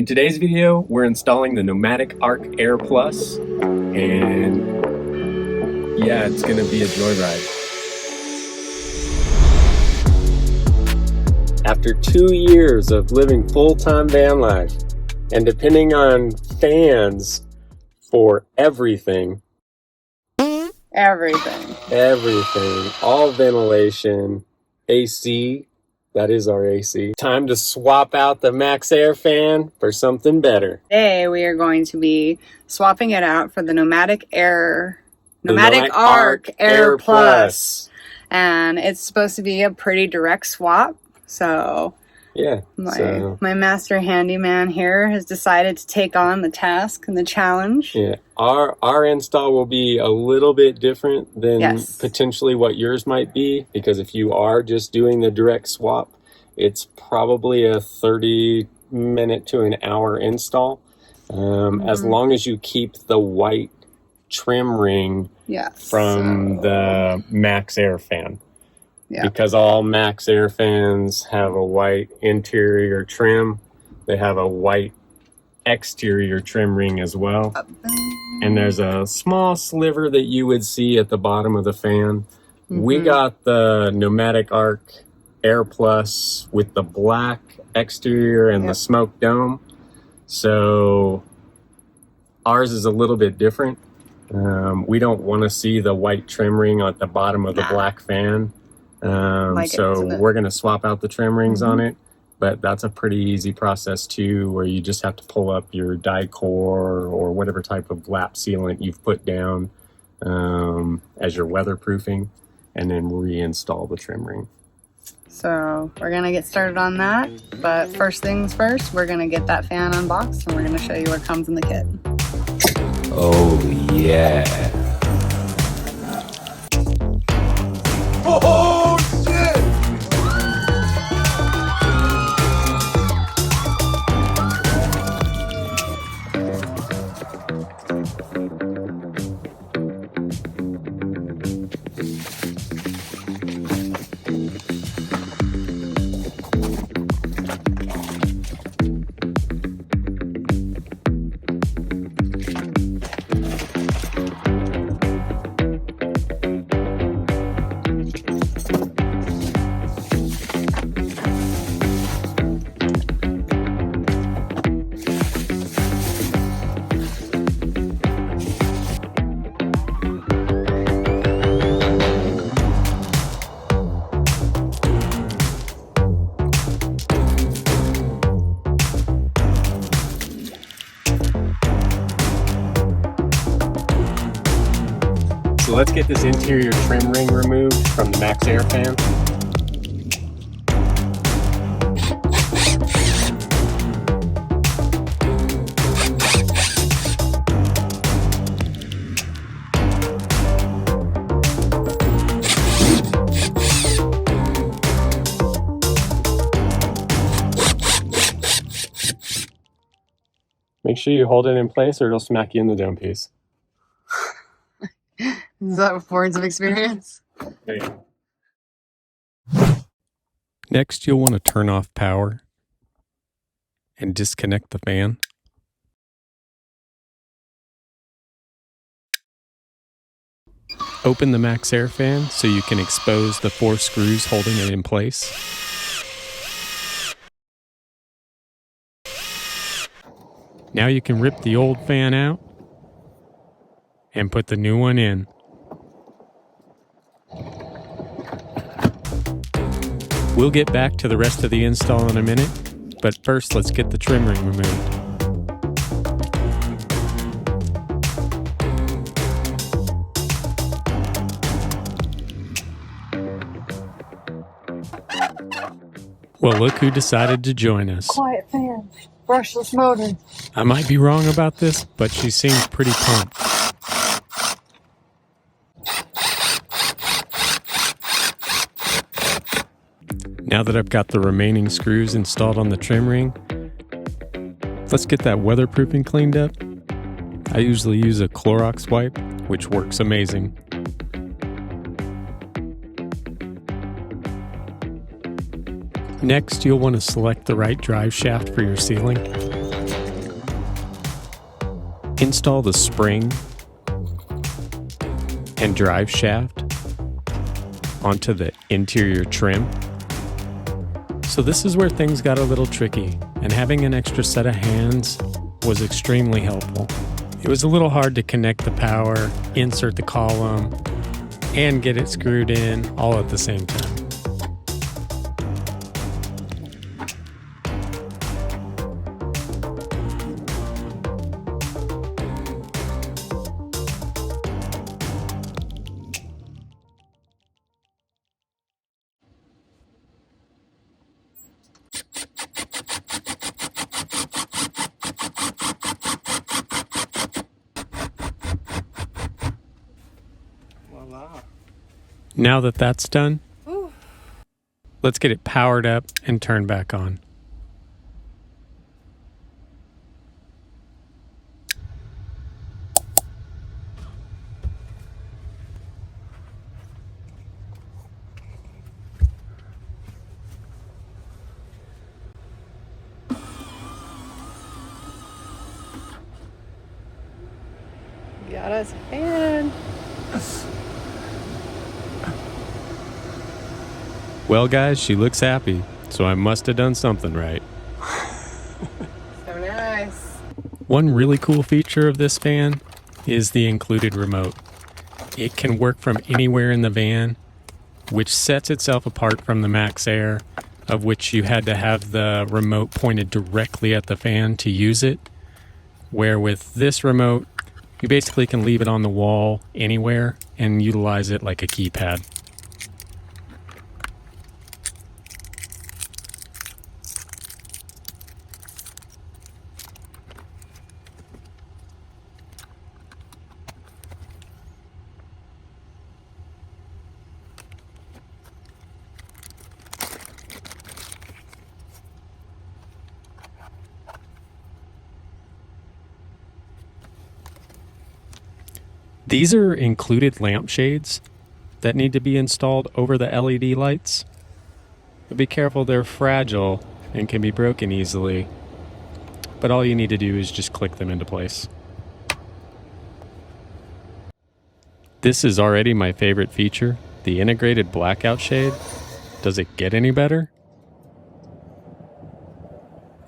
In today's video, we're installing the Nomadic Arc Air Plus, and yeah, it's gonna be a joyride. After 2 years of living full-time van life and depending on fans for everything, all ventilation, AC, that is our AC. Time to swap out the MaxxAir Fan for something better. Today we are going to be swapping it out for the Nomadic Arc Air Plus. And it's supposed to be a pretty direct swap. So yeah, my master handyman here has decided to take on the task and the challenge. Yeah, our install will be a little bit different than potentially what yours might be, because if you are just doing the direct swap, it's probably a 30-minute to an hour install. As long as you keep the white trim ring from the MaxxAir Fan. Yeah. Because all MaxxAir fans have a white interior trim. They have a white exterior trim ring as well. And there's a small sliver that you would see at the bottom of the fan. We got the Nomadic Arc Air Plus with the black exterior and the smoke dome. So ours is a little bit different. We don't want to see the white trim ring at the bottom of the black fan. So we're going to swap out the trim rings on it, but that's a pretty easy process too, where you just have to pull up your die core or whatever type of lap sealant you've put down as your weatherproofing, and then reinstall the trim ring. So we're going to get started on that, but first things first, we're going to get that fan unboxed and we're going to show you what comes in the kit. Oh yeah. Oh, shit! So let's get this interior trim ring removed from the MaxxAir Fan. Make sure you hold it in place or it'll smack you in the dome piece. Is that words of experience? There you go. Next, you'll want to turn off power and disconnect the fan. Open the MaxxAir Fan so you can expose the 4 screws holding it in place. Now you can rip the old fan out and put the new one in. We'll get back to the rest of the install in a minute, but first let's get the trim ring removed. Well, look who decided to join us. Quiet fan, brushless motor. I might be wrong about this, but she seems pretty pumped. Now that I've got the remaining screws installed on the trim ring, let's get that weatherproofing cleaned up. I usually use a Clorox wipe, which works amazing. Next, you'll want to select the right drive shaft for your sealing. Install the spring and drive shaft onto the interior trim. So this is where things got a little tricky, and having an extra set of hands was extremely helpful. It was a little hard to connect the power, insert the column, and get it screwed in all at the same time. Now that that's done, let's get it powered up and turned back on. Got us a fan. Well, guys, she looks happy, so I must have done something right. So nice. One really cool feature of this fan is the included remote. It can work from anywhere in the van, which sets itself apart from the MaxxAir, of which you had to have the remote pointed directly at the fan to use it. Where with this remote, you basically can leave it on the wall anywhere and utilize it like a keypad. These are included lampshades that need to be installed over the LED lights. But be careful, they're fragile and can be broken easily. But all you need to do is just click them into place. This is already my favorite feature, the integrated blackout shade. Does it get any better?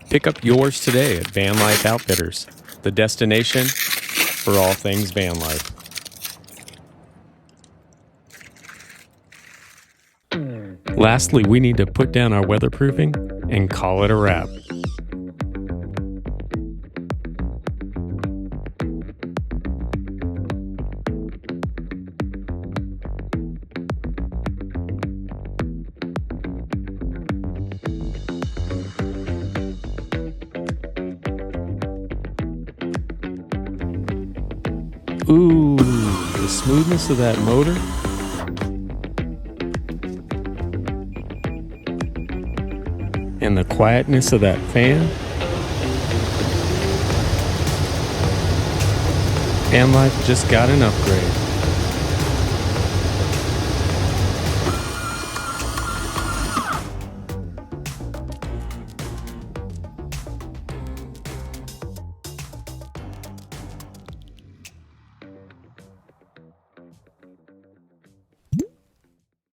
Pick up yours today at Vanlife Outfitters, the destination for all things van life. Lastly, we need to put down our weatherproofing and call it a wrap. Ooh, the smoothness of that motor. And the quietness of that fan. Vanlife just got an upgrade.